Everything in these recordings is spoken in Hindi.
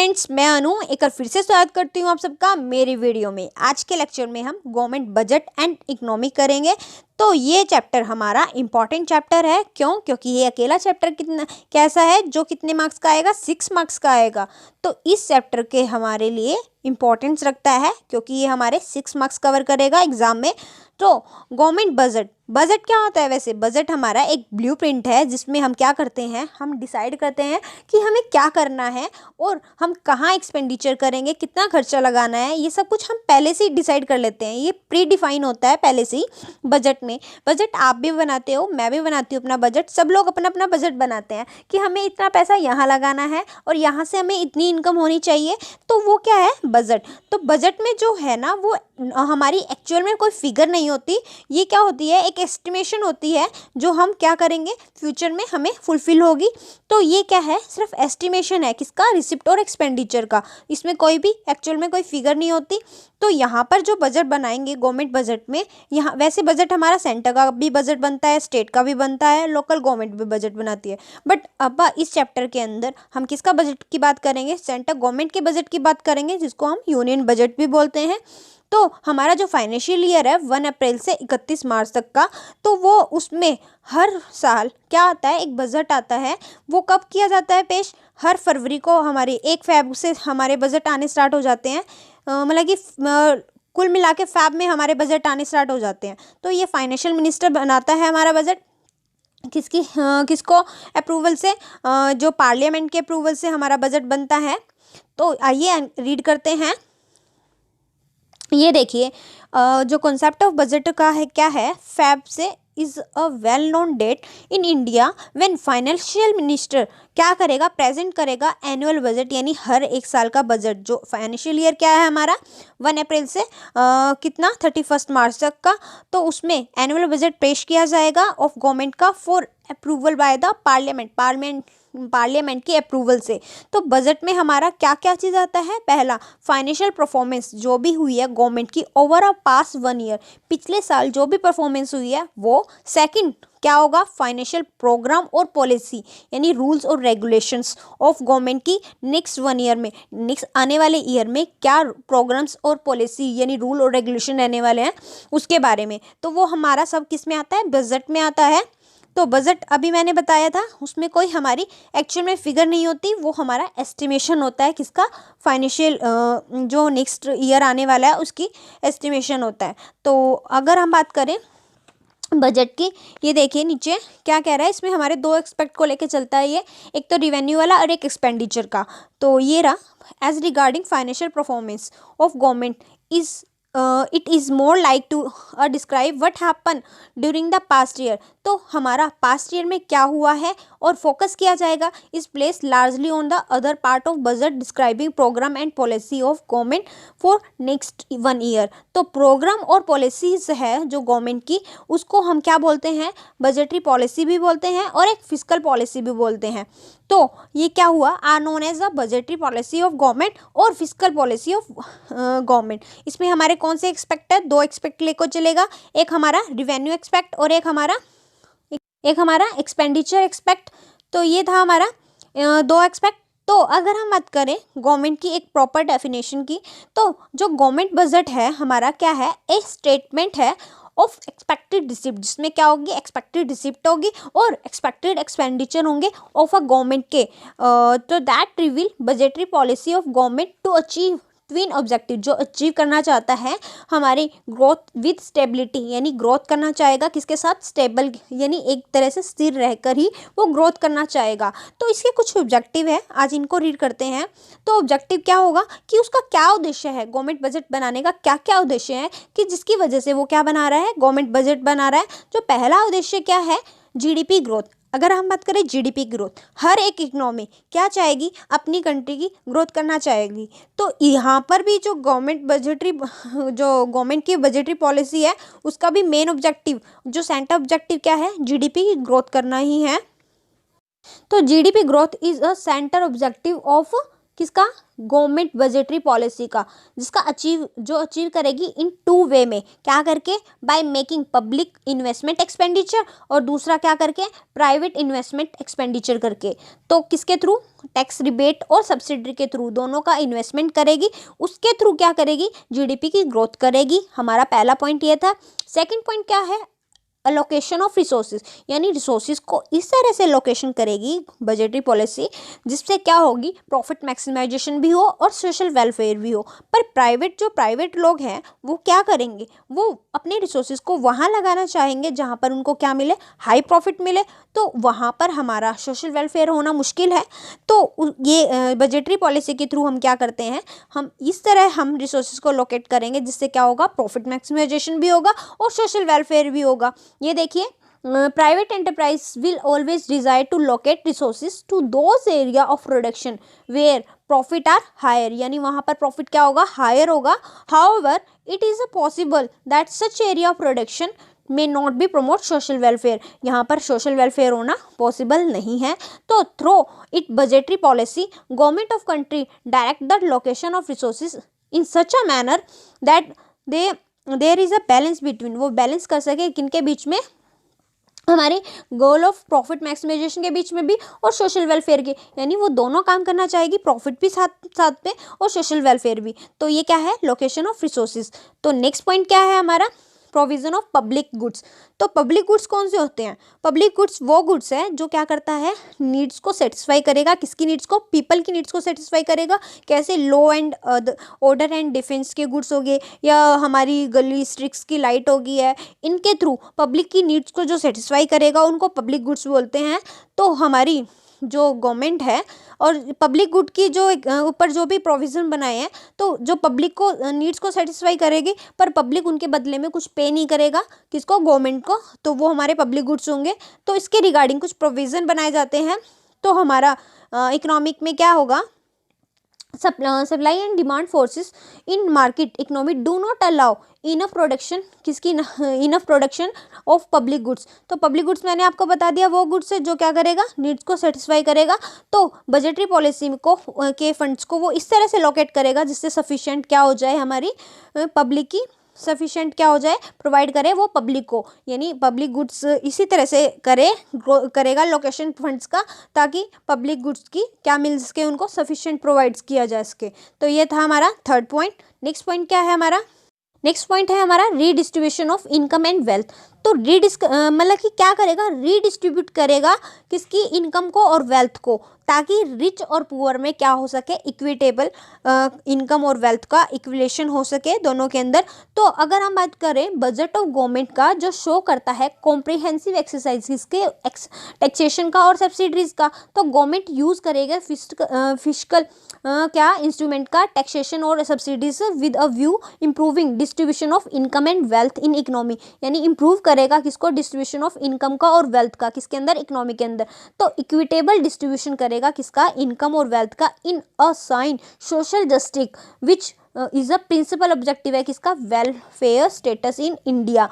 फ्रेंड्स, मैं अनु एक बार फिर से स्वागत करती हूँ आप सबका मेरी वीडियो में। आज के लेक्चर में हम गवर्नमेंट बजट एंड इकोनॉमी करेंगे। तो ये चैप्टर हमारा इम्पॉर्टेंट चैप्टर है। क्यों? क्योंकि ये अकेला चैप्टर कैसा है जो कितने मार्क्स का आएगा, 6 मार्क्स का आएगा। तो इस चैप्टर के हमारे लिए इम्पोर्टेंस रखता है क्योंकि ये हमारे 6 मार्क्स कवर करेगा एग्जाम में। तो गवर्नमेंट बजट क्या होता है? वैसे बजट हमारा एक ब्लूप्रिंट है जिसमें हम क्या करते हैं, हम डिसाइड करते हैं कि हमें क्या करना है और हम कहाँ एक्सपेंडिचर करेंगे, कितना खर्चा लगाना है, ये सब कुछ हम पहले से ही डिसाइड कर लेते हैं। ये प्री डिफाइन होता है पहले से ही बजट में। बजट आप भी बनाते हो, मैं भी बनाती हूँ अपना बजट, सब लोग अपना अपना बजट बनाते हैं कि हमें इतना पैसा यहाँ लगाना है और यहाँ से हमें इतनी इनकम होनी चाहिए। तो वो क्या है? बजट। तो बजट में जो है ना, वो हमारी एक्चुअल में कोई फिगर नहीं होती। ये क्या होती है? एक एस्टिमेशन होती है जो हम क्या करेंगे फ्यूचर में हमें फुलफिल होगी। तो ये क्या है? सिर्फ एस्टिमेशन है। किसका? रिसिप्ट और एक्सपेंडिचर का। इसमें कोई भी एक्चुअल में कोई फिगर नहीं होती। तो यहाँ पर जो बजट बनाएंगे गवर्नमेंट बजट में, यहाँ वैसे बजट हमारा सेंटर का भी बजट बनता है, स्टेट का भी बनता है, लोकल गवर्नमेंट भी बजट बनाती है। बट अब इस चैप्टर के अंदर हम किसका बजट की बात करेंगे? सेंटर गवर्नमेंट के बजट की बात करेंगे, जिसको हम यूनियन बजट भी बोलते हैं। तो हमारा जो फाइनेंशियल ईयर है 1 अप्रैल से 31 मार्च तक का, तो वो उसमें हर साल क्या आता है? एक बजट आता है। वो कब किया जाता है पेश? हर फरवरी को। हमारे 1 फैब से हमारे बजट आने स्टार्ट हो जाते हैं। मतलब कि कुल मिला के फैब में हमारे बजट आने स्टार्ट हो जाते हैं। तो ये फाइनेंशियल मिनिस्टर बनाता है हमारा बजट। किसको अप्रूवल से? जो पार्लियामेंट के अप्रूवल से हमारा बजट बनता है। तो आइए रीड करते हैं। ये देखिए, जो कॉन्सेप्ट ऑफ बजट का है क्या है? फैब से is a well known date in India when financial minister क्या करेगा? प्रेजेंट करेगा एनुअल बजट, यानी हर एक साल का बजट। जो फाइनेंशियल ईयर क्या है हमारा 1 अप्रैल से कितना 31 मार्च तक का, तो उसमें एनुअल बजट पेश किया जाएगा ऑफ गवर्नमेंट का for approval by the parliament की अप्रूवल से। तो बजट में हमारा क्या क्या चीज़ आता है? पहला, फाइनेंशियल परफॉर्मेंस जो भी हुई है गवर्नमेंट की ओवर अ पास्ट 1 ईयर, पिछले साल जो भी परफॉर्मेंस हुई है वो। सेकंड क्या होगा? फाइनेंशियल प्रोग्राम और पॉलिसी, यानी रूल्स और रेगुलेशंस ऑफ गवर्नमेंट की नेक्स्ट 1 ईयर में, नेक्स्ट आने वाले ईयर में क्या प्रोग्राम्स और पॉलिसी यानी रूल और रेगुलेशन रहने वाले हैं उसके बारे में। तो वो हमारा सब किस में आता है? बजट में आता है। तो बजट अभी मैंने बताया था, उसमें कोई हमारी एक्चुअल में फिगर नहीं होती, वो हमारा एस्टिमेशन होता है। किसका? फाइनेंशियल जो नेक्स्ट ईयर आने वाला है उसकी एस्टिमेशन होता है। तो अगर हम बात करें बजट की, ये देखिए नीचे क्या कह रहा है, इसमें हमारे 2 एक्सपेक्ट को लेके चलता है ये, एक तो रिवेन्यू वाला और एक एक्सपेंडिचर का। तो ये रहा, as regarding financial performance of government is it is more like to describe what happen during the past year. तो हमारा पास्ट ईयर में क्या हुआ है और फोकस किया जाएगा is place largely on the other part of budget describing programme and policy of government for next 1 year. तो प्रोग्राम और पॉलिसीज है जो गवर्नमेंट की, उसको हम क्या बोलते हैं? बजटरी पॉलिसी भी बोलते हैं और एक फिस्कल पॉलिसी भी बोलते हैं। तो ये क्या हुआ? Are known as the budgetary policy of government और फिस्कल पॉलिसी ऑफ गवर्नमेंट। इसमें हमारे कौन से एक्सपेक्ट है? 2 एक्सपेक्ट लेकर चलेगा, एक हमारा रिवेन्यू एक्सपेक्ट और एक हमारा एक्सपेंडिचर एक्सपेक्ट। तो ये था हमारा 2 एक्सपेक्ट। तो अगर हम बात करें गवर्नमेंट की एक प्रॉपर डेफिनेशन की, तो जो गवर्नमेंट बजट है हमारा क्या है? एक स्टेटमेंट है ऑफ एक्सपेक्टेड रिसिप्ट, जिसमें क्या होगी? एक्सपेक्टेड रिसिप्ट होगी और एक्सपेक्टेड एक्सपेंडिचर होंगे ऑफ अ गवर्नमेंट के। तो that reveal budgetary policy of government to achieve twin objective, जो अचीव करना चाहता है हमारी ग्रोथ विद स्टेबिलिटी, यानी ग्रोथ करना चाहेगा किसके साथ? स्टेबल, यानी एक तरह से स्थिर रहकर ही वो ग्रोथ करना चाहेगा। तो इसके कुछ ऑब्जेक्टिव है, आज इनको रीड करते हैं। तो ऑब्जेक्टिव क्या होगा कि उसका क्या उद्देश्य है, गवर्नमेंट बजट बनाने का क्या क्या उद्देश्य है, कि जिसकी वजह से वो क्या बना रहा है? गवर्नमेंट बजट बना रहा है। जो पहला उद्देश्य क्या है? GDP growth. अगर हम बात करें जीडीपी ग्रोथ, हर एक इकोनॉमी क्या चाहेगी? अपनी कंट्री की ग्रोथ करना चाहेगी। तो यहाँ पर भी जो गवर्नमेंट की बजटरी पॉलिसी है उसका भी मेन ऑब्जेक्टिव, जो सेंटर ऑब्जेक्टिव क्या है? जीडीपी की ग्रोथ करना ही है। तो GDP growth is a centre objective of किसका, गवर्नमेंट बजटरी पॉलिसी का, जिसका अचीव करेगी इन 2 वे में, क्या करके, by making public investment expenditure, और दूसरा क्या करके, प्राइवेट इन्वेस्टमेंट एक्सपेंडिचर करके। तो किसके थ्रू, टैक्स रिबेट और सब्सिडी के थ्रू, दोनों का इन्वेस्टमेंट करेगी, उसके थ्रू क्या करेगी, जीडीपी की ग्रोथ करेगी। हमारा पहला पॉइंट ये था। सेकंड पॉइंट क्या है, अलोकेशन ऑफ रिसोर्सेज, यानी रिसोर्सेज को इस तरह से लोकेशन करेगी बजटरी पॉलिसी जिससे क्या होगी, प्रॉफिट मैक्सिमाइजेशन भी हो और सोशल वेलफेयर भी हो। पर प्राइवेट लोग हैं वो क्या करेंगे, वो अपने रिसोर्सेज को वहाँ लगाना चाहेंगे जहाँ पर उनको क्या मिले, हाई प्रॉफिट मिले, तो वहाँ पर हमारा सोशल वेलफेयर होना मुश्किल है। तो ये बजटरी पॉलिसी के थ्रू हम क्या करते हैं, हम इस तरह हम रिसोर्सेज को लोकेट करेंगे जिससे क्या होगा, प्रॉफिट मैक्सिमाइजेशन भी होगा और सोशल वेलफेयर भी होगा। ये देखिए, private enterprise will always desire to locate resources to those area of production where profit are higher, यानी वहाँ पर प्रॉफिट क्या होगा, हायर होगा। However it is a possible that such area of production may not be promote social welfare, यहाँ पर सोशल वेलफेयर होना पॉसिबल नहीं है। तो through it budgetary policy government of country direct the location of resources in such a manner that there is a balance between, वो बैलेंस कर सके किनके बीच में, हमारे गोल ऑफ प्रॉफिट मैक्सिमाइजेशन के बीच में भी और सोशल वेलफेयर के, यानी वो दोनों काम करना चाहेगी, प्रॉफिट भी साथ साथ पे और सोशल वेलफेयर भी। तो ये क्या है, लोकेशन ऑफ रिसोर्सेज। तो नेक्स्ट पॉइंट क्या है हमारा, प्रोविजन ऑफ पब्लिक गुड्स। तो पब्लिक गुड्स कौन से होते हैं, पब्लिक गुड्स वो गुड्स है जो क्या करता है, नीड्स को सेटिस्फाई करेगा, किसकी नीड्स को, पीपल की नीड्स को सेटिस्फाई करेगा। कैसे, law and order and defence के गुड्स हो गए, या हमारी गली स्ट्रीट्स की लाइट होगी है, इनके थ्रू पब्लिक की नीड्स को जो सेटिस्फाई करेगा उनको पब्लिक गुड्स बोलते हैं। तो हमारी जो गवर्नमेंट है और पब्लिक गुड की जो ऊपर जो भी प्रोविज़न बनाए हैं, तो जो पब्लिक को नीड्स को सेटिस्फाई करेगी, पर पब्लिक उनके बदले में कुछ पे नहीं करेगा, किसको, गवर्नमेंट को, तो वो हमारे पब्लिक गुड्स होंगे। तो इसके रिगार्डिंग कुछ प्रोविज़न बनाए जाते हैं। तो हमारा इकोनॉमिक में क्या होगा, supply and demand forces in market economy do not allow enough production, किसकी, enough production of public goods. तो पब्लिक गुड्स मैंने आपको बता दिया वो गुड्स है जो क्या करेगा, नीड्स को सेटिस्फाई करेगा। तो बजटरी पॉलिसी को के फंड्स को वो इस तरह से लोकेट करेगा जिससे सफिशिएंट क्या हो जाए, हमारी पब्लिक की सफिशिएंट क्या हो जाए, प्रोवाइड करे वो पब्लिक को, यानी पब्लिक गुड्स इसी तरह से करेगा लोकेशन फंड्स का, ताकि पब्लिक गुड्स की क्या मिल सके, उनको सफिशिएंट प्रोवाइड किया जा सके। तो ये था हमारा थर्ड पॉइंट। नेक्स्ट पॉइंट क्या है हमारा, नेक्स्ट पॉइंट है हमारा redistribution of income and wealth. तो मतलब कि क्या करेगा, रीडिस्ट्रीब्यूट करेगा किसकी, इनकम को और वेल्थ को, ताकि रिच और पुअर में क्या हो सके, इक्विटेबल इनकम और वेल्थ का इक्विलेशन हो सके दोनों के अंदर। तो अगर हम बात करें बजट ऑफ गवर्नमेंट का, जो शो करता है कॉम्प्रिहेंसिव एक्सरसाइज किसके, टैक्सेशन का और सब्सिडीज का, तो गवर्नमेंट यूज करेगा फिस्कल क्या इंस्ट्रूमेंट का, टैक्सेशन और subsidies with a view improving distribution of income and wealth in economy, यानी इम्प्रूव करेगा किसको, डिस्ट्रीब्यूशन ऑफ इनकम का और वेल्थ का, किसके अंदर, इकोनॉमी के अंदर। तो इक्विटेबल डिस्ट्रीब्यूशन करेगा किसका, इनकम और वेल्थ का, in a sign social justice which is a principal objective है किसका, वेलफेयर स्टेटस इन इंडिया।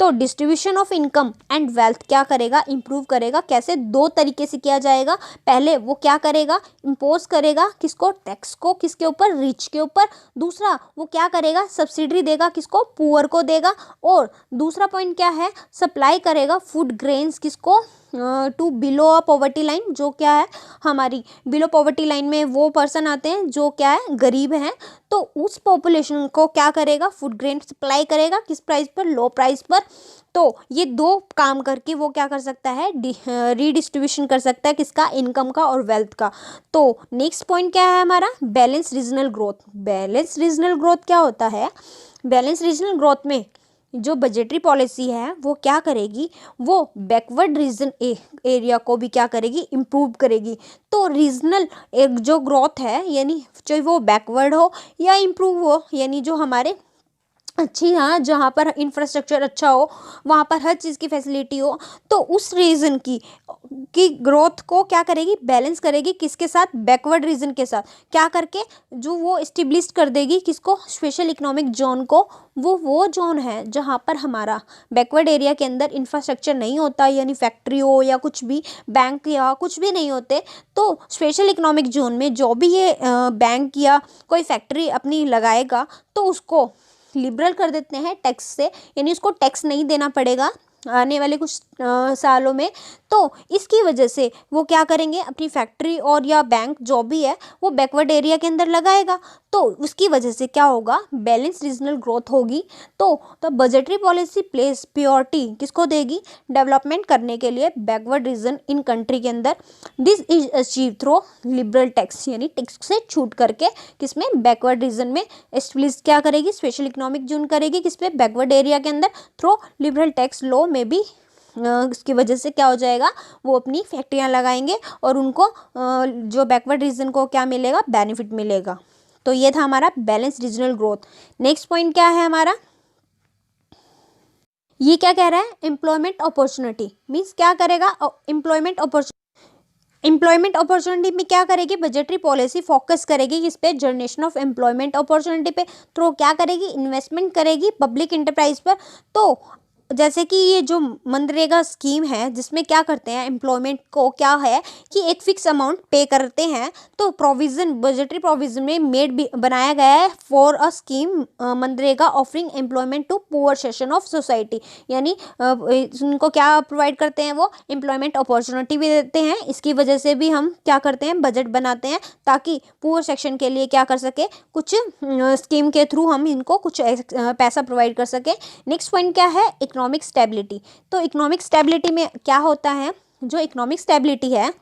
तो distribution of income and wealth क्या करेगा, इंप्रूव करेगा। कैसे, दो तरीके से किया जाएगा। पहले वो क्या करेगा, इम्पोज करेगा किसको, टैक्स को, किसके ऊपर, रिच के ऊपर। दूसरा वो क्या करेगा, सब्सिडी देगा किसको, पुअर को देगा। और दूसरा पॉइंट क्या है, सप्लाई करेगा फूड ग्रेन्स किसको, to below a poverty line, जो क्या है हमारी बिलो पॉवर्टी लाइन में वो पर्सन आते हैं जो क्या है, गरीब हैं। तो उस पॉपुलेशन को क्या करेगा, फूड ग्रेन सप्लाई करेगा, किस प्राइस पर, लो प्राइस पर। तो ये दो काम करके वो क्या कर सकता है, रीडिस्ट्रीब्यूशन कर सकता है किसका, इनकम का और वेल्थ का। तो नेक्स्ट पॉइंट क्या है हमारा, balance regional growth. Balance regional growth क्या होता है, बैलेंस रीजनल ग्रोथ में जो बजटरी पॉलिसी है वो क्या करेगी, वो बैकवर्ड रीजन एरिया को भी क्या करेगी, इम्प्रूव करेगी। तो रीजनल एक जो ग्रोथ है, यानी चाहे वो बैकवर्ड हो या इम्प्रूव हो, यानी जो हमारे अच्छी, हाँ, जहाँ पर इंफ्रास्ट्रक्चर अच्छा हो, वहाँ पर हर चीज़ की फैसिलिटी हो, तो उस रीजन की ग्रोथ को क्या करेगी, बैलेंस करेगी किसके साथ, बैकवर्ड रीजन के साथ, क्या करके, जो वो एस्टेब्लिश कर देगी किसको, स्पेशल इकोनॉमिक जोन को। वो जोन है जहाँ पर हमारा बैकवर्ड एरिया के अंदर इंफ्रास्ट्रक्चर नहीं होता, यानी फैक्ट्री हो या कुछ भी, बैंक या कुछ भी नहीं होते, तो स्पेशल इकोनॉमिक जोन में जो भी ये बैंक या कोई फैक्ट्री अपनी लगाएगा, तो उसको लिबरल कर देते हैं टैक्स से, यानी उसको टैक्स नहीं देना पड़ेगा आने वाले कुछ सालों में। तो इसकी वजह से वो क्या करेंगे, अपनी फैक्ट्री और या बैंक जो भी है वो बैकवर्ड एरिया के अंदर लगाएगा, तो उसकी वजह से क्या होगा, बैलेंस रीजनल ग्रोथ होगी। तो बजटरी पॉलिसी प्लेस प्योरिटी किसको देगी, डेवलपमेंट करने के लिए बैकवर्ड रीजन इन कंट्री के अंदर। This is achieve through liberal tax, यानी टैक्स से छूट करके किसमें, बैकवर्ड रीजन में एस्टेब्लिश क्या करेगी, स्पेशल इकोनॉमिक जोन करेगी किसपे, बैकवर्ड एरिया के अंदर, थ्रू लिबरल टैक्स लॉ में भी इसकी वजह से क्या हो जाएगा, वो अपनी फैक्ट्रियां लगाएंगे और उनको जो बैकवर्ड रीजन को क्या मिलेगा, बेनिफिट मिलेगा। तो ये था हमारा balance regional growth. Next point क्या है हमारा, ये क्या कह रहा है, एम्प्लॉयमेंट अपॉर्चुनिटी, मीन्स क्या करेगा, एम्प्लॉयमेंट अपॉर्चुनिटी में क्या करेगी, बजटरी पॉलिसी फोकस करेगी किस पे, जनरेशन ऑफ एम्प्लॉयमेंट अपॉर्चुनिटी पे, तो क्या करेगी, इन्वेस्टमेंट करेगी पब्लिक इंटरप्राइज पर। तो जैसे कि ये जो मनरेगा स्कीम है, जिसमें क्या करते हैं, एम्प्लॉयमेंट को क्या है कि एक फिक्स अमाउंट पे करते हैं, तो प्रोविज़न, बजटरी प्रोविज़न में बनाया गया है for a scheme MNREGA offering employment to poor section of society, यानी उनको क्या प्रोवाइड करते हैं, वो एम्प्लॉयमेंट अपॉर्चुनिटी भी देते हैं। इसकी वजह से भी हम क्या करते हैं, बजट बनाते हैं, ताकि पुअर सेक्शन के लिए क्या कर सके, कुछ स्कीम के थ्रू हम इनको कुछ पैसा प्रोवाइड कर सके। नेक्स्ट पॉइंट क्या है, इकोनॉमिक स्टेबिलिटी। तो इकोनॉमिक स्टेबिलिटी में क्या होता है, जो इकोनॉमिक स्टेबिलिटी है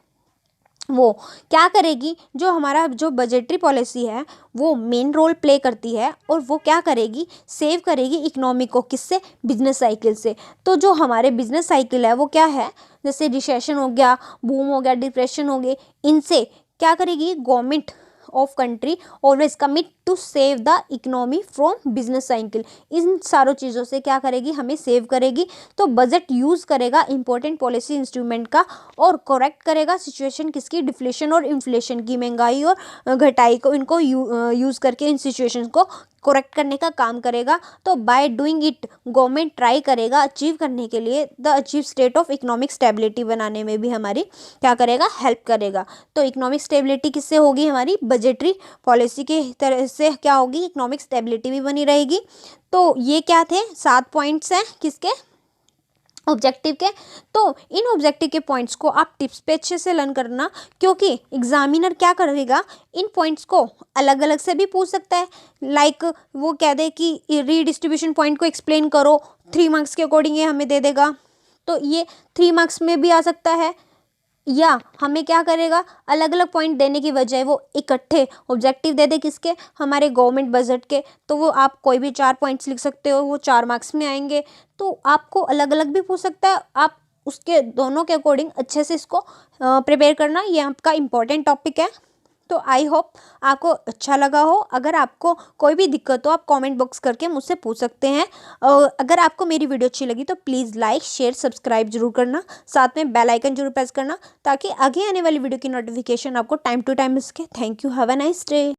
वो क्या करेगी, जो हमारा जो बजटरी पॉलिसी है वो मेन रोल प्ले करती है, और वो क्या करेगी, सेव करेगी इकोनॉमी को, किससे, बिजनेस साइकिल से। तो जो हमारे बिजनेस साइकिल है वो क्या है, जैसे रिसेशन हो गया, बूम हो गया, डिप्रेशन हो गए, इनसे क्या करेगी, government of country always commit to save the economy from business cycle. इन सारों चीज़ों से क्या करेगी, हमें सेव करेगी। तो बजट यूज़ करेगा इंपॉर्टेंट पॉलिसी इंस्ट्रूमेंट का, और करेक्ट करेगा सिचुएशन किसकी, डिफ्लेशन और इन्फ्लेशन की, महंगाई और घटाई को, इनको यूज़ करके इन सिचुएशन को करेक्ट करने का काम करेगा। तो by doing it government try करेगा अचीव करने के लिए the achieve state of economic stability बनाने में भी हमारी क्या करेगा, हेल्प करेगा। तो इकोनॉमिक स्टेबिलिटी किससे होगी, हमारी बजटरी पॉलिसी के तरह से क्या होगी, इकोनॉमिक स्टेबिलिटी भी बनी रहेगी। तो ये क्या थे, 7 पॉइंट्स हैं किसके, ऑब्जेक्टिव के। तो इन ऑब्जेक्टिव के पॉइंट्स को आप टिप्स पे अच्छे से लर्न करना, क्योंकि एग्जामिनर क्या करेगा, इन पॉइंट्स को अलग अलग से भी पूछ सकता है। लाइक वो कह दे कि रीडिस्ट्रीब्यूशन पॉइंट को एक्सप्लेन करो, 3 मार्क्स के अकॉर्डिंग ये हमें दे देगा, तो ये 3 मार्क्स में भी आ सकता है। या हमें क्या करेगा, अलग अलग पॉइंट देने की बजाय वो इकट्ठे ऑब्जेक्टिव दे दे किसके, हमारे गवर्नमेंट बजट के, तो वो आप कोई भी 4 पॉइंट्स लिख सकते हो, वो 4 मार्क्स में आएंगे। तो आपको अलग अलग भी पूछ सकता है, आप उसके दोनों के अकॉर्डिंग अच्छे से इसको प्रिपेयर करना, ये आपका इम्पोर्टेंट टॉपिक है। तो आई होप आपको अच्छा लगा हो। अगर आपको कोई भी दिक्कत हो आप कमेंट बॉक्स करके मुझसे पूछ सकते हैं। अगर आपको मेरी वीडियो अच्छी लगी तो प्लीज़ लाइक शेयर सब्सक्राइब जरूर करना, साथ में बेल आइकन जरूर प्रेस करना, ताकि आगे आने वाली वीडियो की नोटिफिकेशन आपको टाइम टू टाइम मिल सके। Thank you, have a nice day.